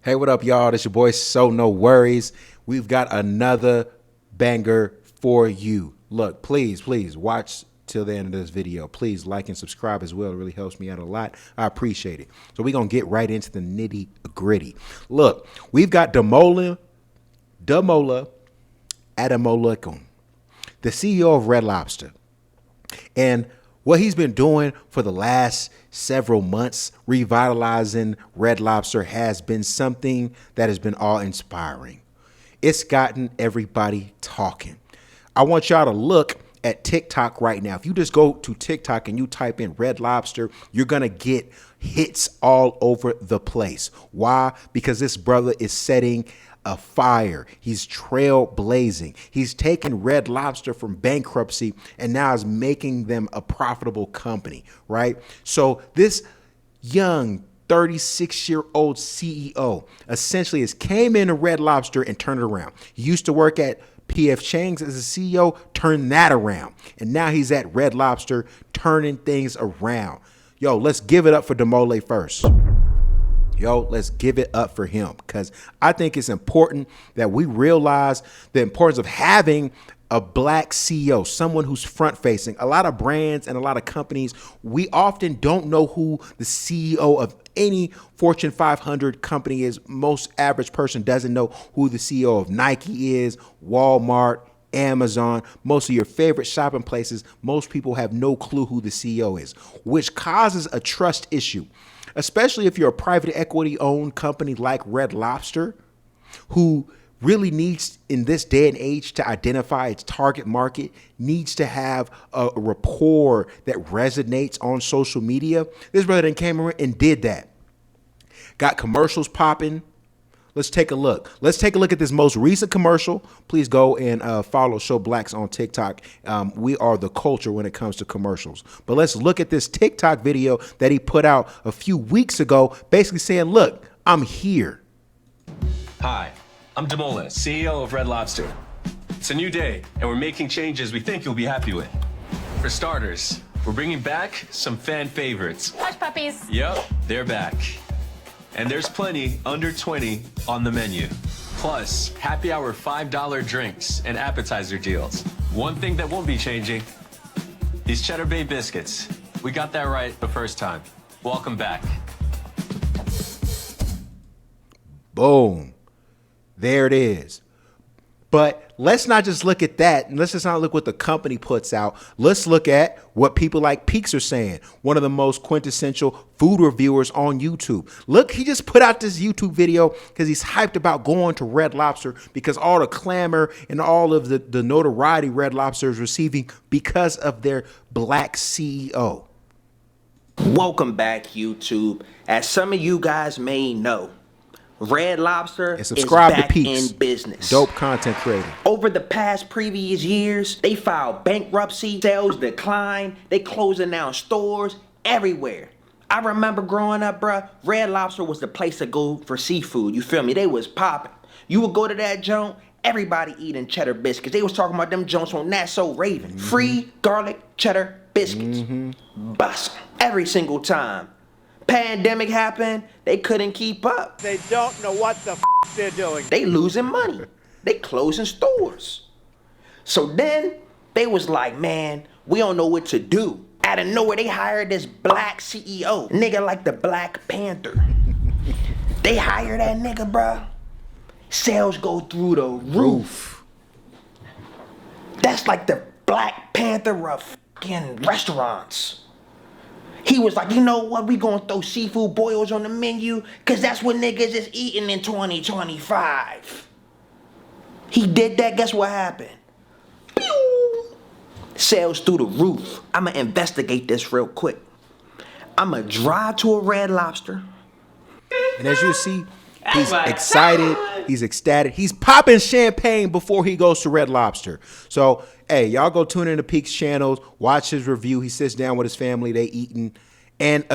Hey, what up, y'all? This your boy, So No Worries. We've got another banger for you. Look, please watch till the end of this video. Please like and subscribe as well. It really helps me out a lot. I appreciate it. So we're going to get right into the nitty gritty. Look, we've got Demola Adamolekun, the CEO of Red Lobster. And what he's been doing for the last several months, revitalizing Red Lobster, has been something that has been awe-inspiring. It's gotten everybody talking. I want y'all to look at TikTok right now. If you just go to TikTok and you type in Red Lobster, you're going to get hits all over the place. Why? Because this brother is setting a fire. He's trailblazing. He's taken Red Lobster from bankruptcy and now is making them a profitable company, right? So this young 36-year-old CEO essentially came into Red Lobster and turned it around. He used to work at P.F. Chang's as a CEO, turned that around. And now he's at Red Lobster turning things around. Yo, let's give it up for Demola first. Let's give it up for him, because I think it's important that we realize the importance of having a black CEO, someone who's front facing. A lot of brands and a lot of companies, we often don't know who the CEO of any Fortune 500 company is. Most average person doesn't know who the CEO of Nike is, Walmart, Amazon, most of your favorite shopping places. Most people have no clue who the CEO is, which causes a trust issue, especially if you're a private equity owned company like Red Lobster, who really needs, in this day and age, to identify its target market, needs to have a rapport that resonates on social media. This brother then came around and did that. Got commercials popping. Let's take a look. Let's take a look at this most recent commercial. Please go and follow Show Blacks on TikTok. We are the culture when it comes to commercials. But let's look at this TikTok video that he put out a few weeks ago, basically saying, look, I'm here. Hi, I'm Demola, CEO of Red Lobster. It's a new day, and we're making changes we think you'll be happy with. For starters, we're bringing back some fan favorites. Hush puppies. Yep, they're back. And there's plenty under 20 on the menu. Plus, happy hour $5 drinks and appetizer deals. One thing that won't be changing, these Cheddar Bay Biscuits. We got that right the first time. Welcome back. Boom. There it is. But let's not just look at that. And let's just not look what the company puts out. Let's look at what people like Peaks are saying. One of the most quintessential food reviewers on YouTube. Look, he just put out this YouTube video because he's hyped about going to Red Lobster, because all the clamor and all of the notoriety Red Lobster is receiving because of their black CEO. Welcome back, YouTube. As some of you guys may know, Red Lobster and subscribe is back to Peaks. in business. Dope content creator. Over the past previous years, they filed bankruptcy, sales decline, they closing down stores everywhere. I remember growing up, bruh, Red Lobster was the place to go for seafood. You feel me? They was popping. You would go to that joint, everybody eating cheddar biscuits. They was talking about them joints on That's So Raven. Mm-hmm. Free garlic cheddar biscuits. Mm-hmm. Bust every single time. Pandemic happened, they couldn't keep up. They don't know what the they're doing. They losing money. They closing stores. So then they was like, man, we don't know what to do. Out of nowhere, they hired this black CEO, nigga like the Black Panther. They hire that nigga, bruh. Sales go through the roof. That's like the Black Panther of fucking restaurants. He was like, you know what, we gonna throw seafood boils on the menu, cause that's what niggas is eating in 2025. He did that, guess what happened? Pew! Sales through the roof. I'ma investigate this real quick. I'ma drive to a Red Lobster. And as you see, he's excited, he's ecstatic, he's popping champagne before he goes to Red Lobster. So, hey, y'all go tune into Peaks channels, watch his review. He sits down with his family, they eating. And,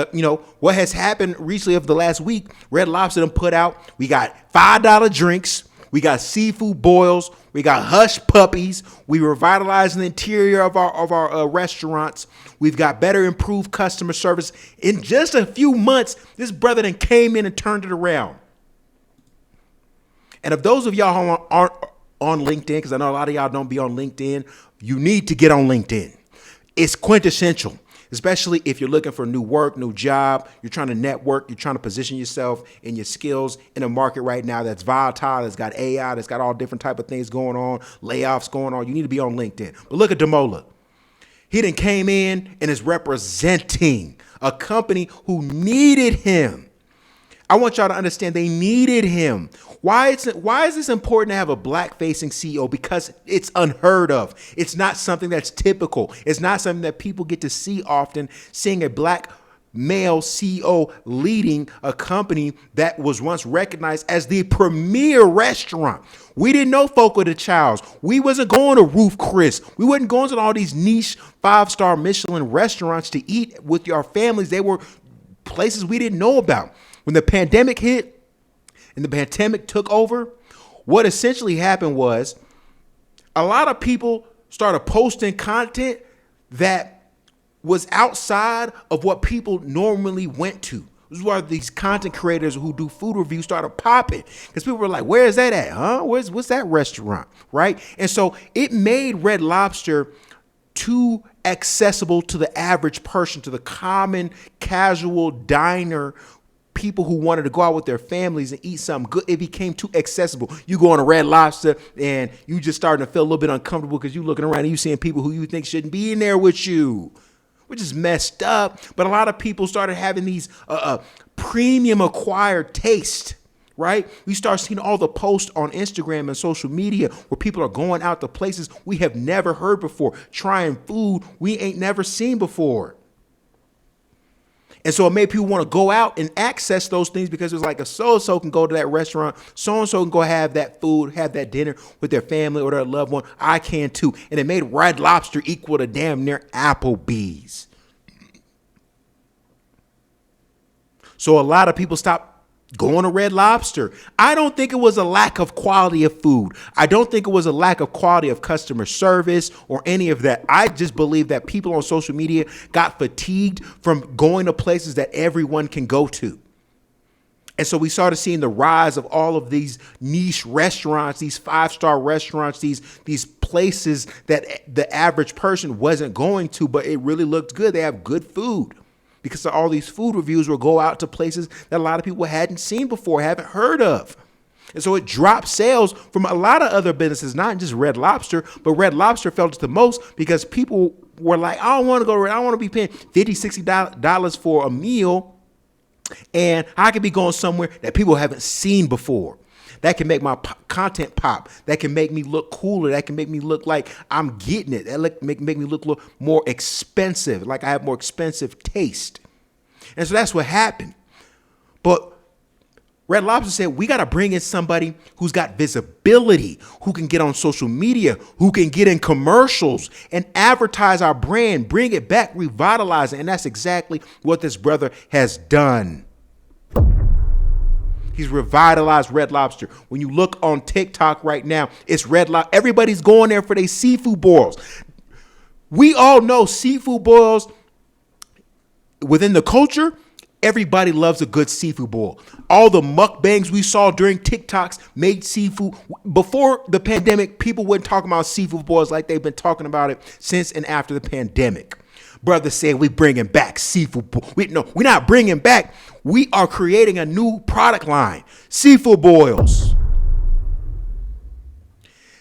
what has happened recently of the last week, Red Lobster done put out, we got $5 drinks, we got seafood boils, we got hush puppies, we revitalizing the interior of our restaurants, we've got better improved customer service. In just a few months, this brother then came in and turned it around. And if those of y'all who aren't on LinkedIn, because I know a lot of y'all don't be on LinkedIn, you need to get on LinkedIn. It's quintessential, especially if you're looking for new work, new job, you're trying to network, you're trying to position yourself and your skills in a market right now that's volatile, that's got AI, that's got all different type of things going on, layoffs going on. You need to be on LinkedIn. But look at Demola. He then came in and is representing a company who needed him. I want y'all to understand they needed him. Why is this important to have a black-facing CEO? Because it's unheard of. It's not something that's typical. It's not something that people get to see often, seeing a black male CEO leading a company that was once recognized as the premier restaurant. We didn't know Foco de Chow's. We wasn't going to Roof Chris. We wasn't going to all these niche 5-star Michelin restaurants to eat with your families. They were places we didn't know about. When the pandemic hit and the pandemic took over, what essentially happened was a lot of people started posting content that was outside of what people normally went to. This is why these content creators who do food reviews started popping, because people were like, where is that at? Huh? What's that restaurant? Right? And so it made Red Lobster too accessible to the average person, to the common casual diner, people who wanted to go out with their families and eat something good. It became too accessible. You go on a Red Lobster and you just starting to feel a little bit uncomfortable because you looking around and you seeing people who you think shouldn't be in there with you, which is messed up. But a lot of people started having these premium acquired taste, right? We start seeing all the posts on Instagram and social media where people are going out to places we have never heard before, trying food we ain't never seen before. And so it made people want to go out and access those things, because it was like a so-and-so can go to that restaurant, so-and-so can go have that food, have that dinner with their family or their loved one. I can too. And it made Red Lobster equal to damn near Applebee's. So a lot of people stopped going to Red Lobster. I don't think it was a lack of quality of food. I don't think it was a lack of quality of customer service or any of that. I just believe that people on social media got fatigued from going to places that everyone can go to. And so we started seeing the rise of all of these niche restaurants, these 5-star restaurants, these places that the average person wasn't going to, but it really looked good. They have good food. Because all these food reviews will go out to places that a lot of people hadn't seen before, haven't heard of. And so it dropped sales from a lot of other businesses, not just Red Lobster, but Red Lobster felt it the most because people were like, I don't want to go, I don't want to be paying $50, $60 for a meal. And I could be going somewhere that people haven't seen before. That can make my content pop. That can make me look cooler. That can make me look like I'm getting it. That make me look more expensive, like I have more expensive taste. And so that's what happened. But Red Lobster said, we got to bring in somebody who's got visibility, who can get on social media, who can get in commercials and advertise our brand, bring it back, revitalize it. And that's exactly what this brother has done. He's revitalized Red Lobster. When you look on TikTok right now, it's Red Lobster. Everybody's going there for their seafood boils. We all know seafood boils within the culture. Everybody loves a good seafood boil. All the mukbangs we saw during TikToks made seafood. Before the pandemic, people weren't talking about seafood boils like they've been talking about it since and after the pandemic. Brother said we bringing back seafood. We're not bringing back. We are creating a new product line. Seafood boils.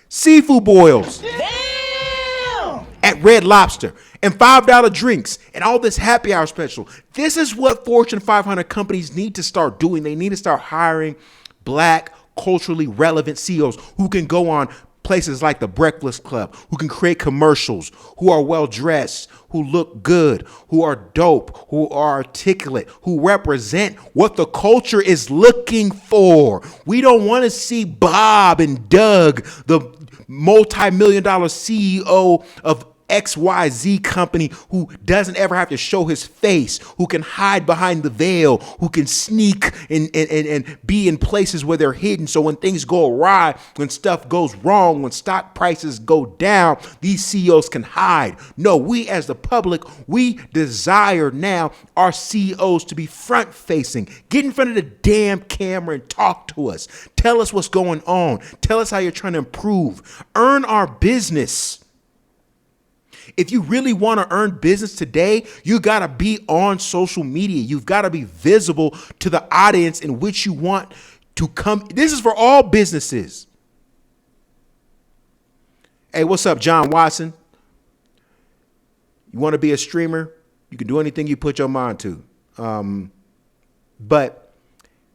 Seafood boils. Damn! At Red Lobster. And $5 drinks. And all this happy hour special. This is what Fortune 500 companies need to start doing. They need to start hiring black, culturally relevant CEOs who can go on places like the Breakfast Club, who can create commercials, who are well dressed, who look good, who are dope, who are articulate, who represent what the culture is looking for. We don't want to see Bob and Doug, the multi-million-dollar CEO of XYZ company who doesn't ever have to show his face, who can hide behind the veil, who can sneak and be in places where they're hidden. So when things go awry, when stuff goes wrong, when stock prices go down, these CEOs can hide. No, we as the public, we desire now our CEOs to be front facing. Get in front of the damn camera and talk to us. Tell us what's going on. Tell us how you're trying to improve. Earn our business. If you really want to earn business today, you got to be on social media. You've got to be visible to the audience in which you want to come. This is for all businesses. Hey, what's up, John Watson? You want to be a streamer? You can do anything you put your mind to. But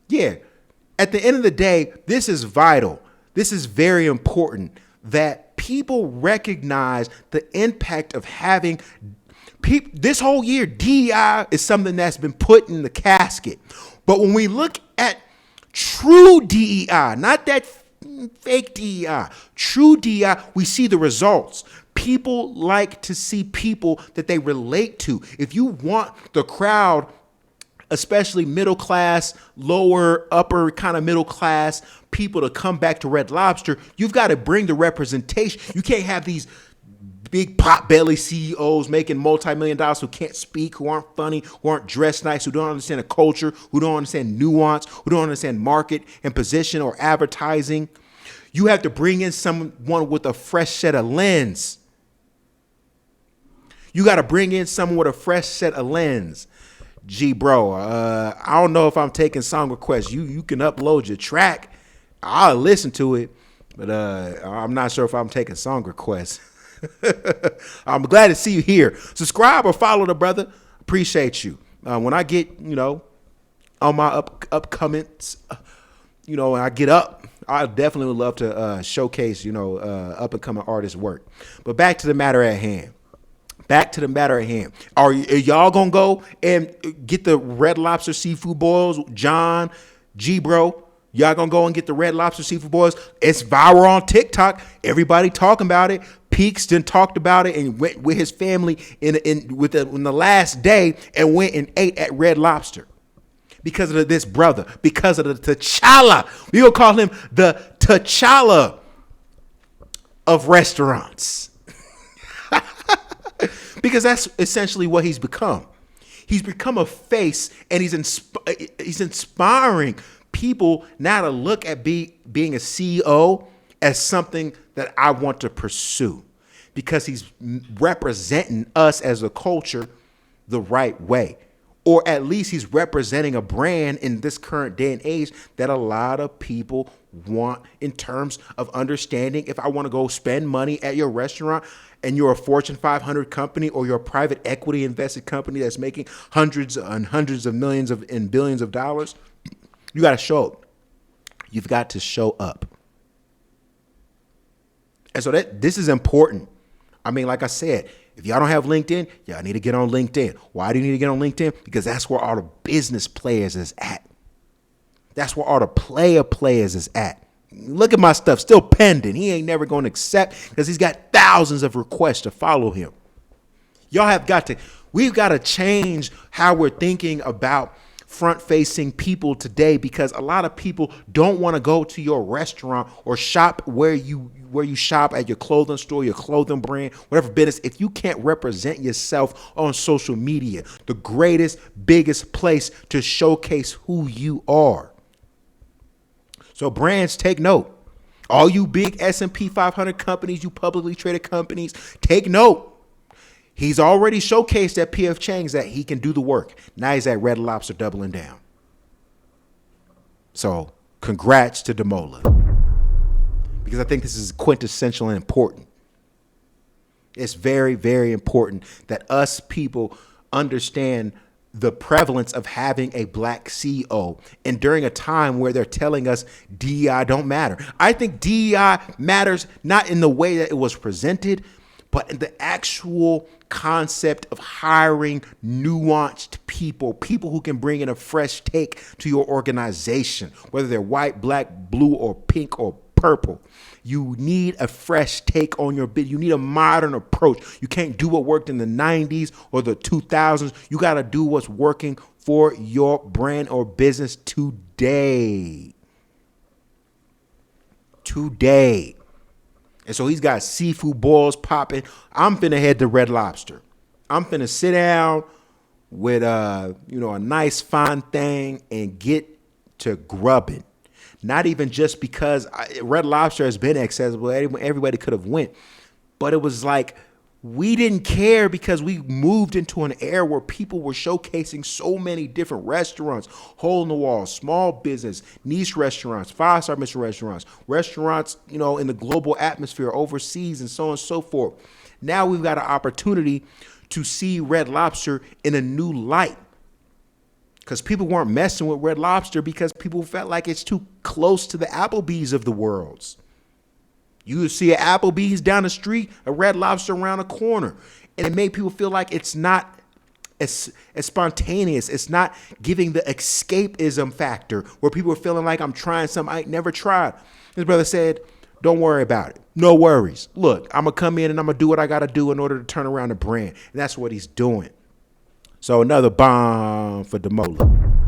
yeah, at the end of the day, this is vital. This is very important that people recognize the impact of having this whole year. DEI is something that's been put in the casket. But when we look at true DEI, not that fake DEI, true DEI, we see the results. People like to see people that they relate to. If you want the crowd, especially middle class, lower, upper kind of middle class people to come back to Red Lobster, you've got to bring the representation. You can't have these big pot belly CEOs making multi-million dollars who can't speak, who aren't funny, who aren't dressed nice, who don't understand the culture, who don't understand nuance, who don't understand market and position or advertising. You have to bring in someone with a fresh set of lens. You got to bring in someone with a fresh set of lens. Gee, bro, I don't know if I'm taking song requests. You can upload your track. I'll listen to it, but I'm not sure if I'm taking song requests. I'm glad to see you here. Subscribe or follow the brother. Appreciate you. When I get, on my upcomings, when I get up, I definitely would love to showcase, up and coming artists' work. But back to the matter at hand. Are y'all gonna go and get the Red Lobster seafood boils? John, G bro, y'all gonna go and get the Red Lobster seafood boils? It's viral on TikTok. Everybody talking about it. Peaks done talked about it and went with his family in the last day and went and ate at Red Lobster because of this brother, because of the T'Challa. We gonna call him the T'Challa of restaurants. Because that's essentially what he's become. He's become a face, and he's inspiring people now to look at being a CEO as something that I want to pursue, because he's representing us as a culture the right way. Or at least he's representing a brand in this current day and age that a lot of people want in terms of understanding. If I want to go spend money at your restaurant and you're a Fortune 500 company, or you're a private equity invested company that's making hundreds and hundreds of millions and billions of dollars, you got to show up. You've got to show up. And so this is important. I mean, like I said, if y'all don't have LinkedIn, y'all need to get on LinkedIn. Why do you need to get on LinkedIn? Because that's where all the business players is at. That's where all the players is at. Look at my stuff, still pending. He ain't never going to accept because he's got thousands of requests to follow him. We've got to change how we're thinking about front-facing people today, because a lot of people don't want to go to your restaurant or shop where you shop at your clothing store, your clothing brand, whatever business, if you can't represent yourself on social media, the greatest, biggest place to showcase who you are. So brands, take note. All you big S&P 500 companies, you publicly traded companies, take note. He's already showcased at P.F. Chang's that he can do the work. Now he's at Red Lobster doubling down. So congrats to Demola, because I think this is quintessential and important. It's very, very important that us people understand the prevalence of having a black CEO, and during a time where they're telling us DEI don't matter. I think DEI matters not in the way that it was presented, but in the actual concept of hiring nuanced people who can bring in a fresh take to your organization, whether they're white, black, blue, or pink, or purple. You need a fresh take on your bid. You need a modern approach. You can't do what worked in the 90s or the 2000s. You got to do what's working for your brand or business today. Today. And so he's got seafood boils popping. I'm finna head to Red Lobster. I'm finna sit down with a nice fine thing and get to grubbing. Not even just because Red Lobster has been accessible. Everybody could have went. But it was like we didn't care because we moved into an era where people were showcasing so many different restaurants, hole in the wall, small business, niche restaurants, 5-star Michelin restaurants, in the global atmosphere overseas and so on and so forth. Now we've got an opportunity to see Red Lobster in a new light. Because people weren't messing with Red Lobster because people felt like it's too close to the Applebee's of the world. You would see an Applebee's down the street, a Red Lobster around the corner. And it made people feel like it's not as spontaneous. It's not giving the escapism factor where people are feeling like I'm trying something I ain't never tried. His brother said, don't worry about it. No worries. Look, I'm going to come in and I'm going to do what I got to do in order to turn around the brand. And that's what he's doing. So another bomb for Demola.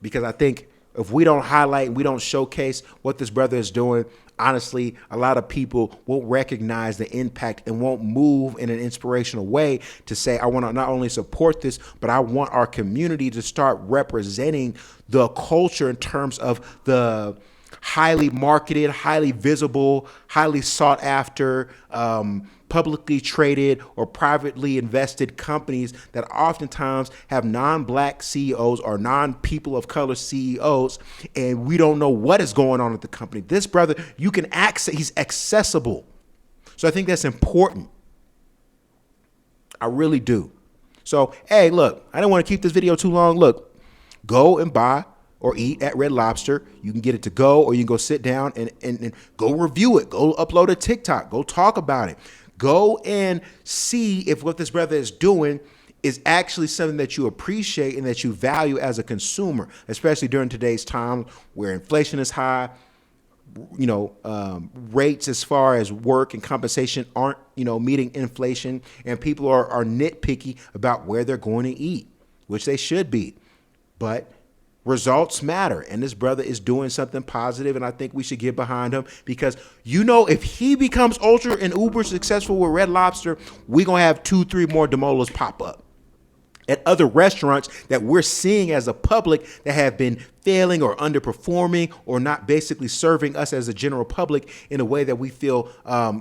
Because I think if we don't highlight and we don't showcase what this brother is doing, honestly, a lot of people won't recognize the impact and won't move in an inspirational way to say, I want to not only support this, but I want our community to start representing the culture in terms of the highly marketed, highly visible, highly sought after, publicly traded or privately invested companies that oftentimes have non-black CEOs or non-people of color CEOs, and we don't know what is going on at the company. This brother, you can access, he's accessible. So I think that's important. I really do. So, hey, look, I don't want to keep this video too long. Look, go and buy or eat at Red Lobster. You can get it to go, or you can go sit down and go review it. Go upload a TikTok. Go talk about it. Go and see if what this brother is doing is actually something that you appreciate and that you value as a consumer, especially during today's time where inflation is high. Rates as far as work and compensation aren't, meeting inflation, and people are nitpicky about where they're going to eat, which they should be. But results matter, and this brother is doing something positive, and I think we should get behind him because, if he becomes ultra and uber successful with Red Lobster, we're going to have 2-3 more Demolas pop up at other restaurants that we're seeing as a public that have been failing or underperforming or not basically serving us as a general public in a way that we feel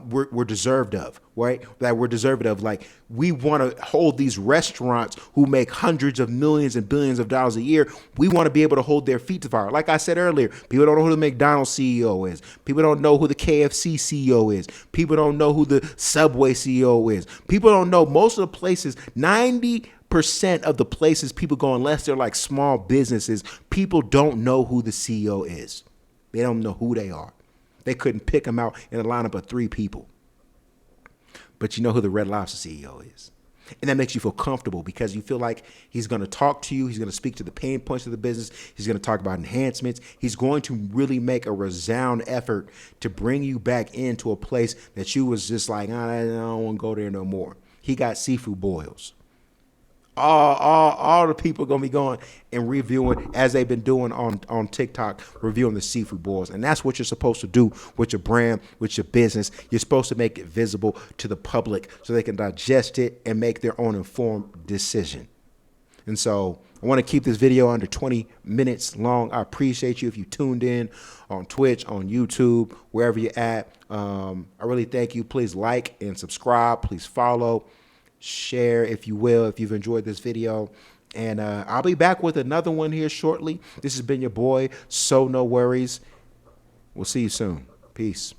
we're deserved of, right? That we're deserved of. Like, we want to hold these restaurants who make hundreds of millions and billions of dollars a year. We want to be able to hold their feet to fire. Like I said earlier, people don't know who the McDonald's CEO is. People don't know who the KFC CEO is. People don't know who the Subway CEO is. People don't know most of the places, 90% of the places people go, unless they're like small businesses, people don't know who the CEO is. They don't know who they are. They couldn't pick them out in a lineup of 3 people. But you know who the Red Lobster CEO is. And that makes you feel comfortable because you feel like he's going to talk to you. He's going to speak to the pain points of the business. He's going to talk about enhancements. He's going to really make a resound effort to bring you back into a place that you was just like, I don't want to go there no more. He got seafood boils. All the people are going to be going and reviewing, as they've been doing on TikTok, reviewing the seafood boils. And that's what you're supposed to do with your brand, with your business. You're supposed to make it visible to the public so they can digest it and make their own informed decision. And so I want to keep this video under 20 minutes long. I appreciate you if you tuned in on Twitch, on YouTube, wherever you're at. I really thank you. Please like and subscribe. Please follow. Share, if you will, if you've enjoyed this video. And I'll be back with another one here shortly. This has been your boy, So No Worries. We'll see you soon. Peace.